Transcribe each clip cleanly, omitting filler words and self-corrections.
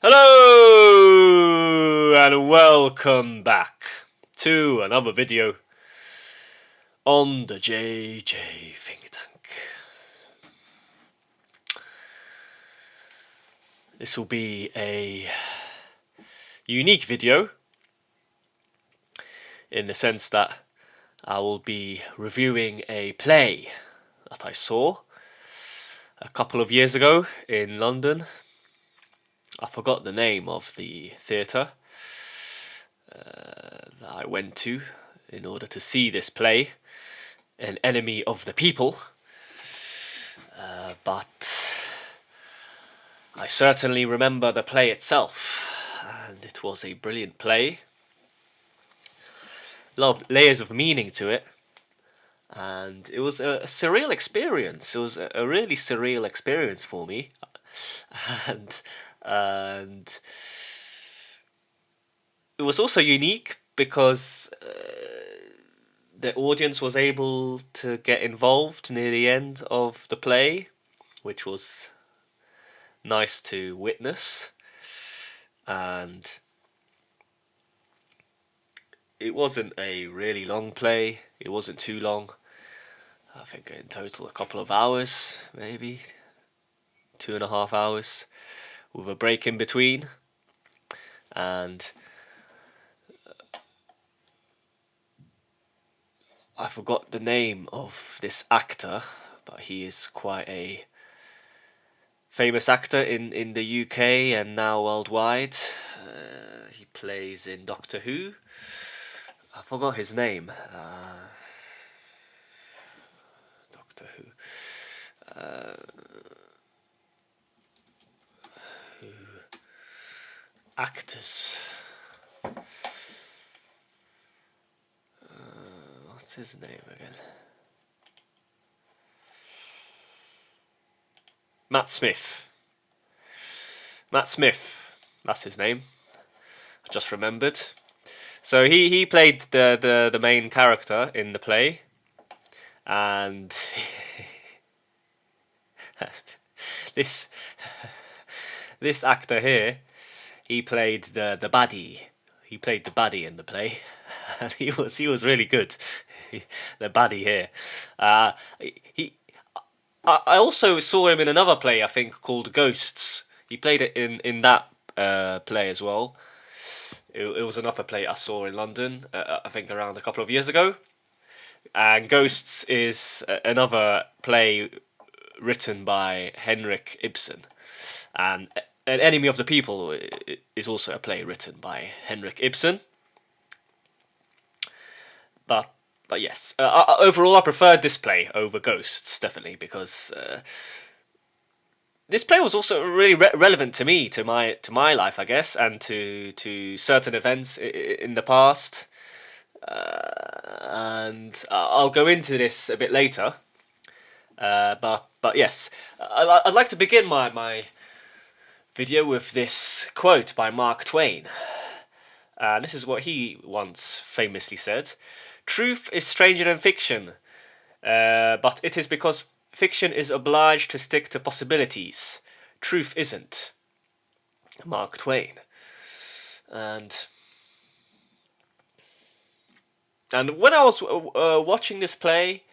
Hello and welcome back to another video on the JJ Think Tank. This will be a unique video in the sense that I will be reviewing a play that I saw a couple of years ago in London. I forgot the name of the theatre that I went to in order to see this play, An Enemy of the People, but I certainly remember the play itself, and it was a brilliant play. A lot of layers of meaning to it, and it was a surreal experience. It was a really surreal experience for me, and it was also unique because the audience was able to get involved near the end of the play, which was nice to witness. And it wasn't a really long play. It wasn't too long. I think in total a couple of hours, maybe 2.5 hours, with a break in between. And I forgot the name of this actor, but he is quite a famous actor in the UK and now worldwide. He plays in Doctor Who. I forgot his name. Doctor Who. Who actors? What's his name again? Matt Smith. Matt Smith. That's his name. I just remembered. So he played the main character in the play, and this actor here, he played the baddie. He played the baddie in the play, and he was really good. The baddie here. I also saw him in another play, I think, called Ghosts. He played it in that play as well. It was another play I saw in London, I think around a couple of years ago. And Ghosts is another play written by Henrik Ibsen. And An Enemy of the People is also a play written by Henrik Ibsen. But yes, overall I preferred this play over Ghosts, definitely, because this play was also really relevant to me, to my life, I guess, and to certain events in the past. And I'll go into this a bit later. But yes, I'd like to begin my video with this quote by Mark Twain. This is what he once famously said: "Truth is stranger than fiction, but it is because fiction is obliged to stick to possibilities. Truth isn't." Mark Twain. And when I was watching this play,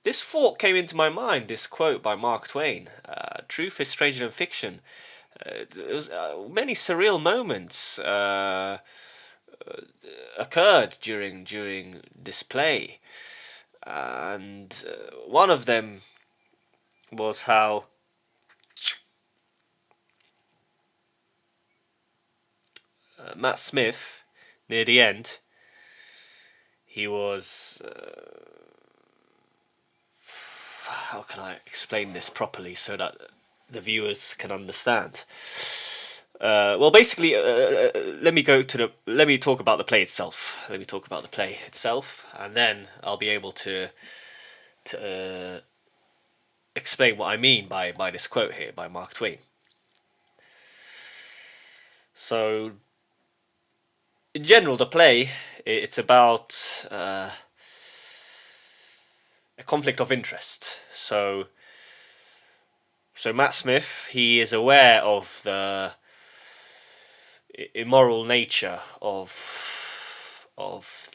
this thought came into my mind, this quote by Mark Twain: "Truth is stranger than fiction." It was many surreal moments occurred during this play, and one of them was how Matt Smith, near the end, he was how can I explain this properly so that the viewers can understand? Well, basically, let me talk about the play itself. Let me talk about the play itself, and then I'll be able to explain what I mean by this quote here by Mark Twain. So, in general, the play, it's about a conflict of interest. So Matt Smith, he is aware of the immoral nature of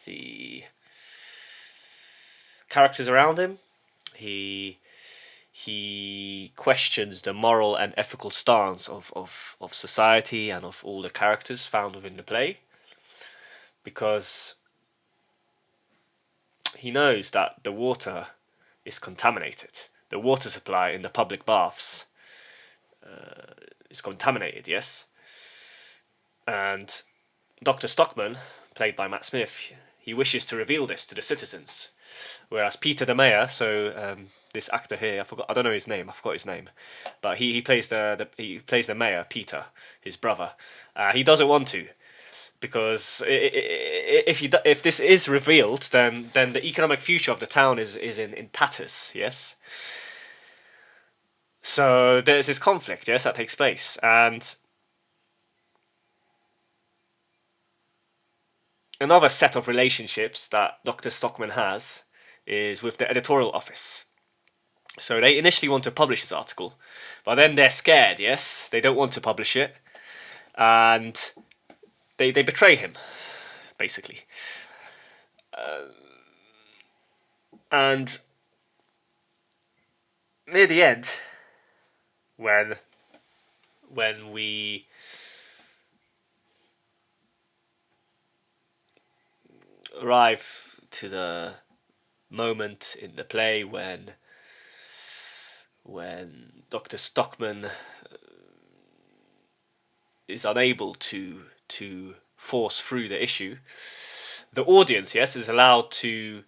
the characters around him. He questions the moral and ethical stance of society and of all the characters found within the play, because he knows that the water is contaminated. The water supply in the public baths is contaminated, yes. And Dr. Stockmann, played by Matt Smith, he wishes to reveal this to the citizens. Whereas Peter the Mayor, so this actor here, I don't know his name, I forgot his name, but he plays the mayor, Peter, his brother. He doesn't want to, because if this is revealed, then the economic future of the town is in tatters, yes. So there's this conflict, yes, that takes place, and another set of relationships that Dr. Stockmann has is with the editorial office. So they initially want to publish this article, but then they're scared, yes? They don't want to publish it, and they betray him, basically. And near the end, when we arrive to the moment in the play when Dr. Stockmann is unable to force through the issue, the audience, yes, is allowed to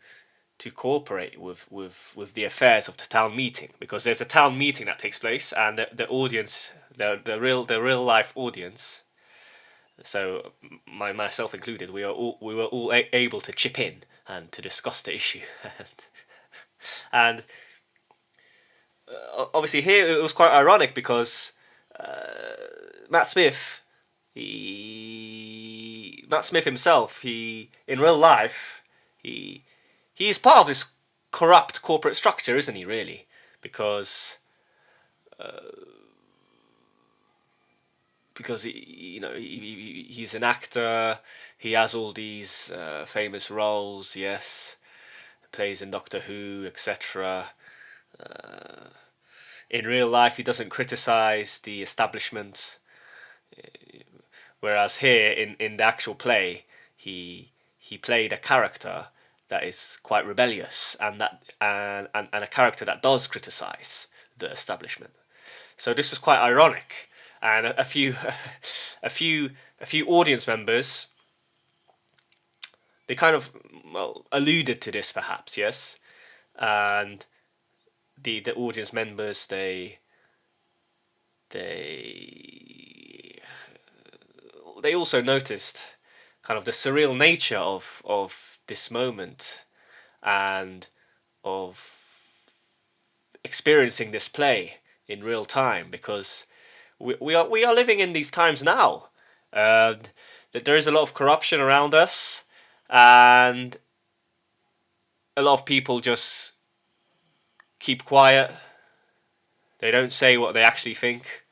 cooperate with the affairs of the town meeting, because there's a town meeting that takes place, and the audience, the real life audience, so myself included, we were all able to chip in and to discuss the issue. And obviously here it was quite ironic, because Matt Smith himself, in real life, he is part of this corrupt corporate structure, isn't he, really? Because he's an actor, he has all these famous roles, yes, plays in Doctor Who, etc. In real life, he doesn't criticize the establishment, whereas here in the actual play, he played a character that is quite rebellious, and a character that does criticize the establishment. So this was quite ironic, and a few audience members, they kind of alluded to this, perhaps, yes, and the audience members, they also noticed kind of the surreal nature of this moment, and of experiencing this play in real time, because we are living in these times now. That there is a lot of corruption around us, and a lot of people just keep quiet. They don't say what they actually think.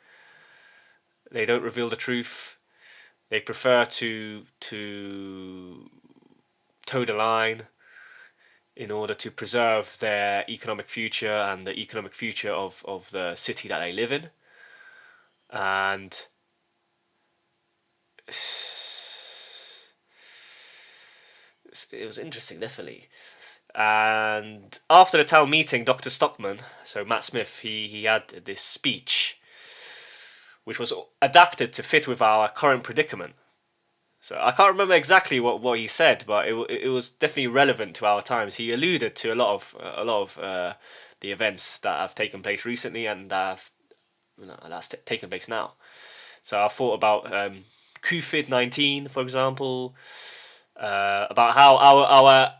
They don't reveal the truth. They prefer to toe the line in order to preserve their economic future and the economic future of the city that they live in. And it was interesting, definitely. And after the town meeting, Dr. Stockmann, so Matt Smith, he had this speech which was adapted to fit with our current predicament. So I can't remember exactly what he said, but it was definitely relevant to our times. He alluded to a lot of the events that have taken place recently, and that's taken place now. So I thought about COVID-19, for example, about how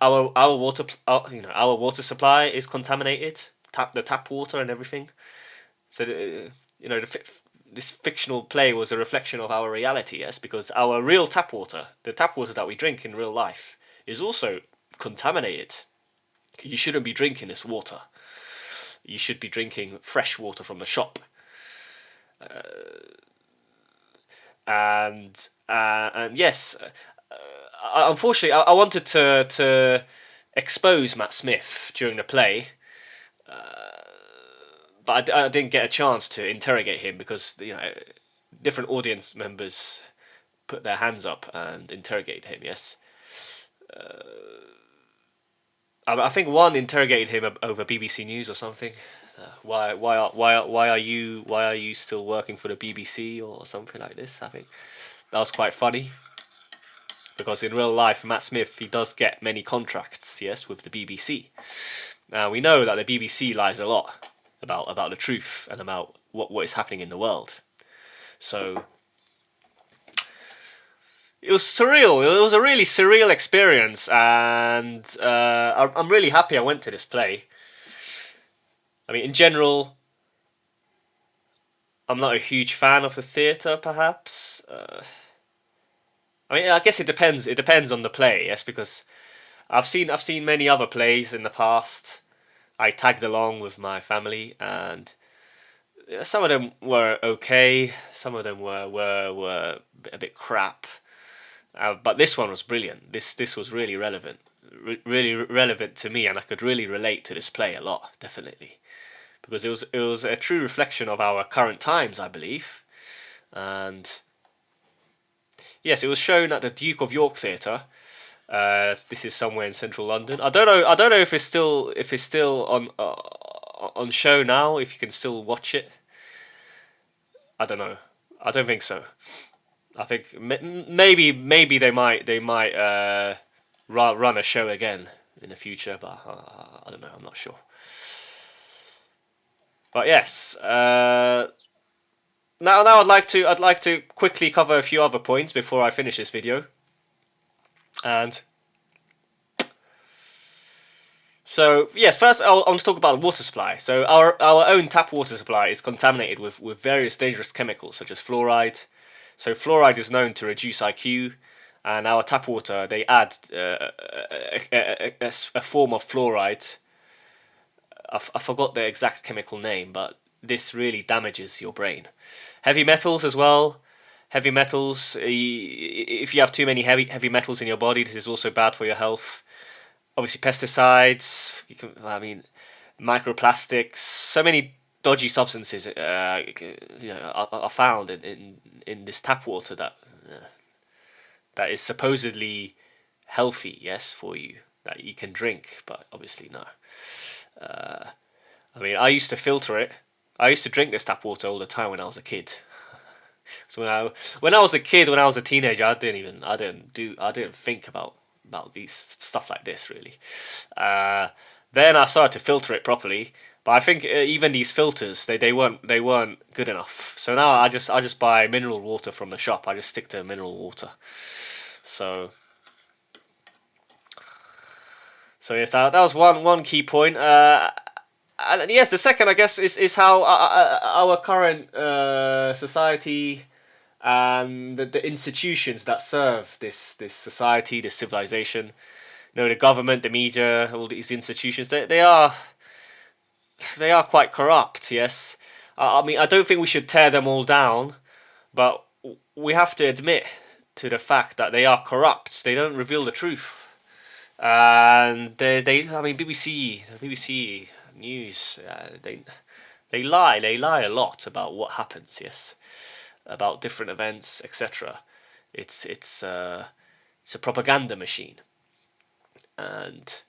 our water our water supply is contaminated, the tap water and everything. So this fictional play was a reflection of our reality, yes, because our real tap water, the tap water that we drink in real life, is also contaminated. You shouldn't be drinking this water. You should be drinking fresh water from the shop. And yes, unfortunately, I wanted to expose Matt Smith during the play, but I didn't get a chance to interrogate him because different audience members put their hands up and interrogated him. Yes, I think one interrogated him over BBC News or something. Why are you still working for the BBC or something like this? I think that was quite funny because in real life, Matt Smith, he does get many contracts, yes, with the BBC. Now we know that the BBC lies a lot about the truth and about what is happening in the world. So it was surreal. It was a really surreal experience, and I'm really happy I went to this play. I mean, in general, I'm not a huge fan of the theatre, perhaps. I mean, I guess it depends. It depends on the play, yes, because I've seen many other plays in the past. I tagged along with my family, and some of them were okay. Some of them were a bit crap. But this one was brilliant. This was really relevant, really relevant to me, and I could really relate to this play a lot, definitely, because it was a true reflection of our current times, I believe, and yes, it was shown at the Duke of York Theatre. This is somewhere in central London. I don't know. I don't know if it's still on show now. If you can still watch it, I don't know. I don't think so. I think maybe they might run a show again in the future, but I don't know. I'm not sure. But yes, now I'd like to quickly cover a few other points before I finish this video. And so yes, first I want to talk about the water supply. So our own tap water supply is contaminated with various dangerous chemicals such as fluoride. So fluoride is known to reduce IQ, and our tap water they add a form of fluoride. I forgot the exact chemical name, but this really damages your brain. Heavy metals as well. Heavy metals. If you have too many heavy metals in your body, this is also bad for your health. Obviously, pesticides. I mean, microplastics. So many dodgy substances, are found in this tap water that is supposedly healthy, yes, for you, that you can drink, but obviously no. I mean, I used to filter it. I used to drink this tap water all the time when I was a kid. So when I was a kid, when I was a teenager, I didn't think about these stuff like this really. Then I started to filter it properly, but I think even these filters they weren't good enough. So now I just buy mineral water from the shop. I just stick to mineral water. So yes, that was one key point. And yes, the second I guess is how our current society and the institutions that serve this society, this civilization, the government, the media, all these institutions, they are quite corrupt. Yes, I mean I don't think we should tear them all down, but we have to admit to the fact that they are corrupt. They don't reveal the truth, and I mean BBC News, they lie a lot about what happens. Yes, about different events, etc. It's a propaganda machine, and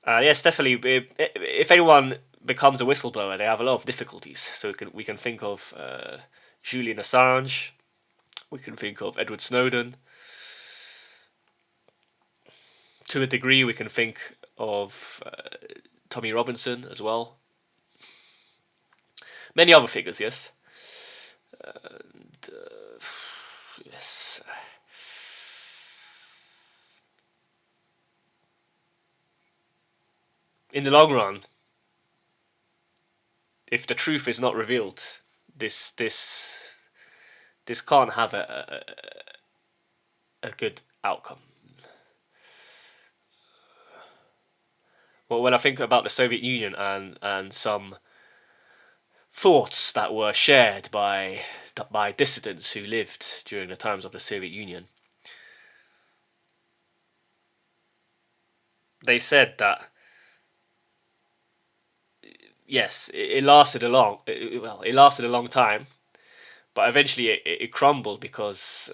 yes, definitely. If anyone becomes a whistleblower, they have a lot of difficulties. So we can think of Julian Assange, we can think of Edward Snowden. To a degree, we can think of Tommy Robinson as well. Many other figures, yes. And, yes. In the long run, if the truth is not revealed, this can't have a good outcome. Well, when I think about the Soviet Union and some thoughts that were shared by dissidents who lived during the times of the Soviet Union. They said that yes, it lasted a long it lasted a long time, but eventually it crumbled because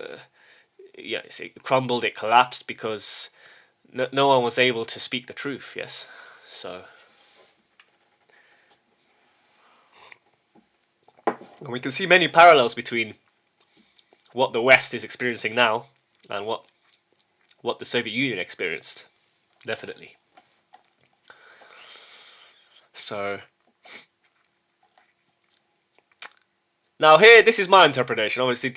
yes, it crumbled, it collapsed because no one was able to speak the truth. Yes, so. And we can see many parallels between what the West is experiencing now and what the Soviet Union experienced. Definitely. So now here, this is my interpretation. Obviously,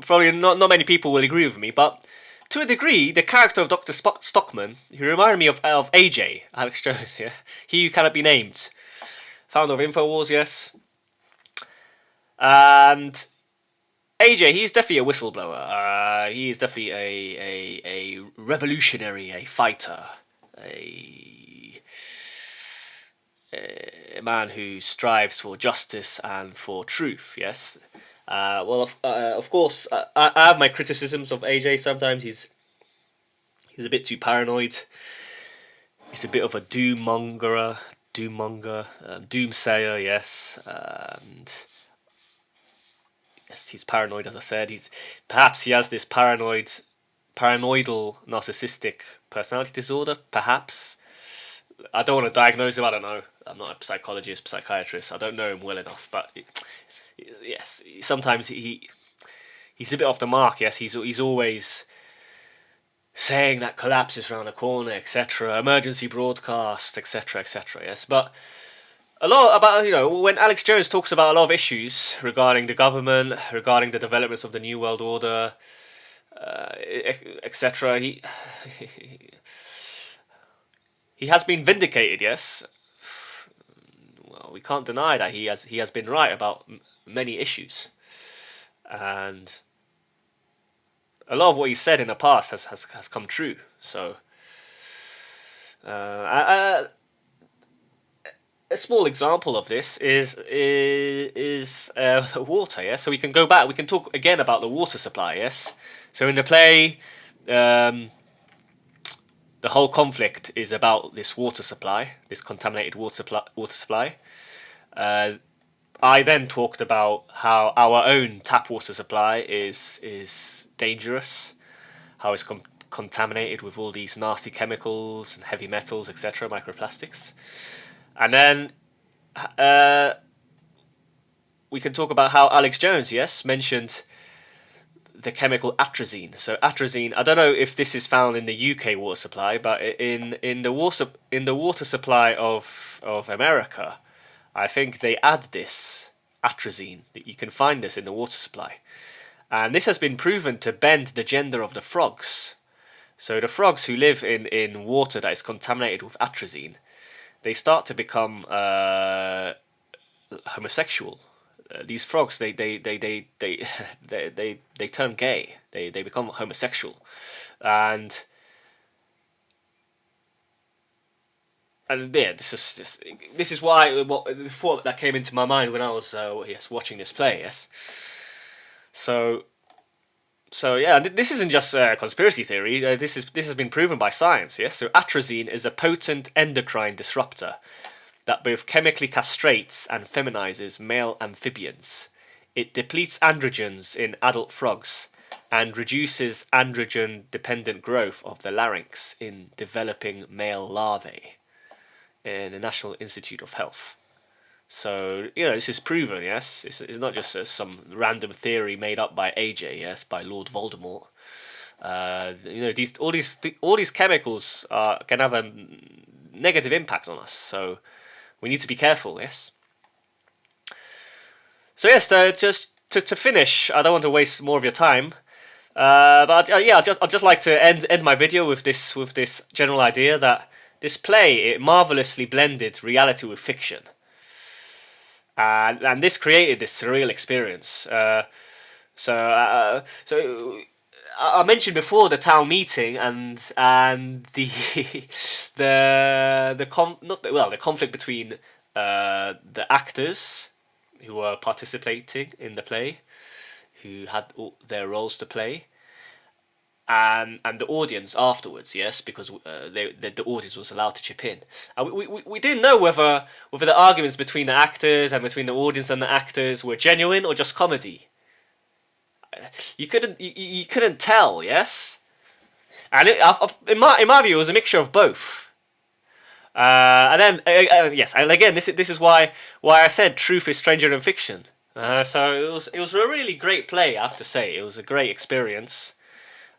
probably not many people will agree with me, but to a degree, the character of Dr. Stockmann, he reminded me of AJ, Alex Jones. Yeah, he who cannot be named, founder of Infowars. Yes, and AJ, he's definitely a whistleblower. He is definitely a revolutionary, a fighter, a man who strives for justice and for truth. Yes. Of course, I have my criticisms of AJ. Sometimes he's a bit too paranoid. He's a bit of a doommonger, doomsayer. Yes, and yes, he's paranoid. As I said, he has this paranoidal narcissistic personality disorder. Perhaps I don't want to diagnose him. I don't know. I'm not a psychologist, psychiatrist. I don't know him well enough, but yes, sometimes he's a bit off the mark. Yes, he's always saying that collapse is around the corner, etc. Emergency broadcast, etc., etc. Yes, but a lot about when Alex Jones talks about a lot of issues regarding the government, regarding the developments of the New World Order, etc. He has been vindicated. Yes, well, we can't deny that he has been right about many issues, and a lot of what he said in the past has come true. So, a small example of this is the water. Yes, so we can go back. We can talk again about the water supply. Yes, so in the play, the whole conflict is about this water supply, this contaminated water supply. I then talked about how our own tap water supply is dangerous, how it's contaminated with all these nasty chemicals and heavy metals, etc., microplastics. And then we can talk about how Alex Jones, yes, mentioned the chemical atrazine. So atrazine, I don't know if this is found in the UK water supply, but in the water supply of America, I think they add this atrazine. You can find this in the water supply. And this has been proven to bend the gender of the frogs. So the frogs who live in water that is contaminated with atrazine, they start to become homosexual. These frogs, they turn gay. They become homosexual, and yeah, this is why what the thought that came into my mind when I was watching this play. Yes, so yeah, this isn't just a conspiracy theory. This has been proven by science. Yes, so atrazine is a potent endocrine disruptor that both chemically castrates and feminizes male amphibians. It depletes androgens in adult frogs and reduces androgen-dependent growth of the larynx in developing male larvae in the National Institute of Health. So, this is proven, yes? It's not just some random theory made up by AJ, yes, by Lord Voldemort. All these chemicals can have a negative impact on us, so we need to be careful, yes? So yes, just to finish, I don't want to waste more of your time, but I'd just like to end my video with this general idea that this play, it marvelously blended reality with fiction, and this created this surreal experience. So I mentioned before the town meeting and the the conflict between the actors who were participating in the play, who had all their roles to play, and the audience afterwards, yes, because the audience was allowed to chip in, and we didn't know whether the arguments between the actors and between the audience and the actors were genuine or just comedy. You couldn't tell, yes, and in my view, it was a mixture of both. And then yes, and again, this is why I said truth is stranger than fiction. So it was a really great play, I have to say. It was a great experience.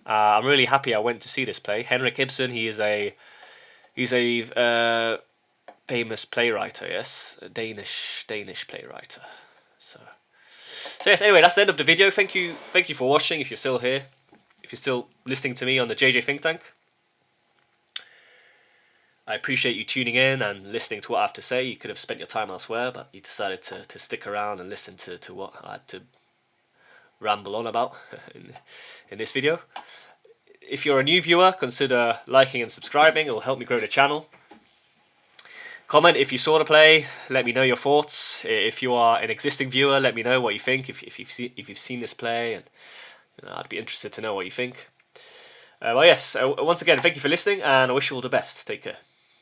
I'm really happy I went to see this play. Henrik Ibsen, he's a famous playwright, yes, a Danish playwright. So yes. Anyway, that's the end of the video. Thank you for watching. If you're still here, if you're still listening to me on the JJ Think Tank, I appreciate you tuning in and listening to what I have to say. You could have spent your time elsewhere, but you decided to stick around and listen to what I had to ramble on about in this video. If you're a new viewer, consider liking and subscribing. It will help me grow the channel. Comment if you saw the play. Let me know your thoughts. If you are an existing viewer, let me know what you think. If you've seen this play, and I'd be interested to know what you think. Well, yes. Once again, thank you for listening, and I wish you all the best. Take care.